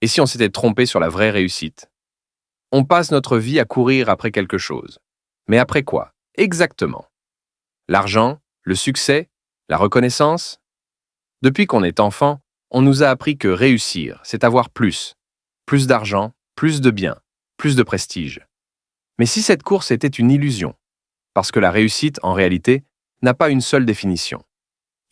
Et si on s'était trompé sur la vraie réussite? On passe notre vie à courir après quelque chose. Mais après quoi? Exactement. L'argent? Le succès? La reconnaissance? Depuis qu'on est enfant, on nous a appris que réussir, c'est avoir plus. Plus d'argent, plus de biens, plus de prestige. Mais si cette course était une illusion? Parce que la réussite, en réalité, n'a pas une seule définition.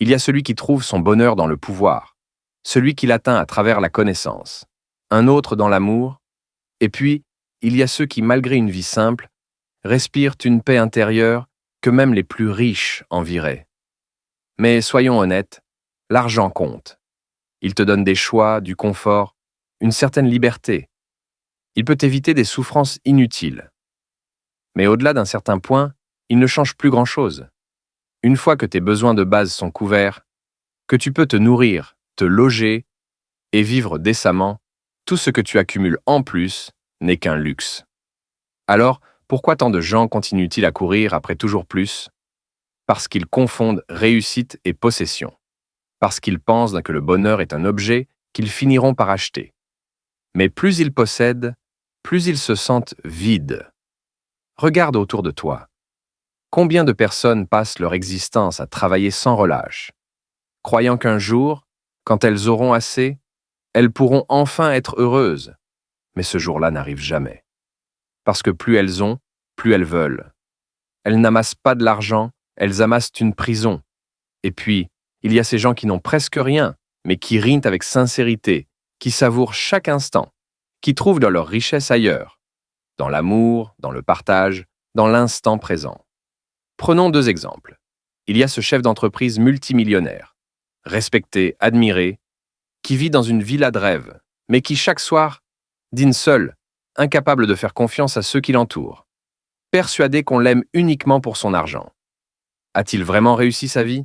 Il y a celui qui trouve son bonheur dans le pouvoir, celui qui l'atteint à travers la connaissance, un autre dans l'amour, et puis, il y a ceux qui, malgré une vie simple, respirent une paix intérieure que même les plus riches envieraient. Mais soyons honnêtes, l'argent compte. Il te donne des choix, du confort, une certaine liberté. Il peut éviter des souffrances inutiles. Mais au-delà d'un certain point, il ne change plus grand-chose. Une fois que tes besoins de base sont couverts, que tu peux te nourrir, te loger et vivre décemment, tout ce que tu accumules en plus n'est qu'un luxe. Alors, pourquoi tant de gens continuent-ils à courir après toujours plus? Parce qu'ils confondent réussite et possession. Parce qu'ils pensent que le bonheur est un objet qu'ils finiront par acheter. Mais plus ils possèdent, plus ils se sentent vides. Regarde autour de toi. Combien de personnes passent leur existence à travailler sans relâche, croyant qu'un jour, quand elles auront assez, elles pourront enfin être heureuses. Mais ce jour-là n'arrive jamais. Parce que plus elles ont, plus elles veulent. Elles n'amassent pas de l'argent, elles amassent une prison. Et puis, il y a ces gens qui n'ont presque rien, mais qui rient avec sincérité, qui savourent chaque instant, qui trouvent dans leur richesse ailleurs, dans l'amour, dans le partage, dans l'instant présent. Prenons 2 exemples. Il y a ce chef d'entreprise multimillionnaire, respecté, admiré, qui vit dans une villa de rêve, mais qui chaque soir dîne seul, incapable de faire confiance à ceux qui l'entourent, persuadé qu'on l'aime uniquement pour son argent. A-t-il vraiment réussi sa vie?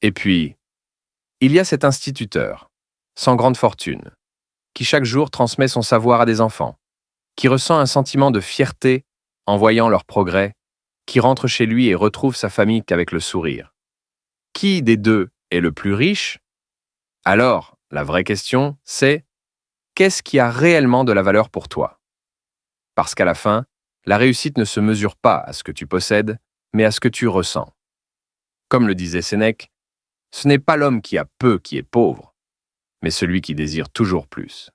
Et puis, il y a cet instituteur, sans grande fortune, qui chaque jour transmet son savoir à des enfants, qui ressent un sentiment de fierté en voyant leur progrès, qui rentre chez lui et retrouve sa famille qu'avec le sourire. Qui des deux est le plus riche? Alors, la vraie question, c'est qu'est-ce qui a réellement de la valeur pour toi? Parce qu'à la fin, la réussite ne se mesure pas à ce que tu possèdes, mais à ce que tu ressens. Comme le disait Sénèque, ce n'est pas l'homme qui a peu qui est pauvre, mais celui qui désire toujours plus.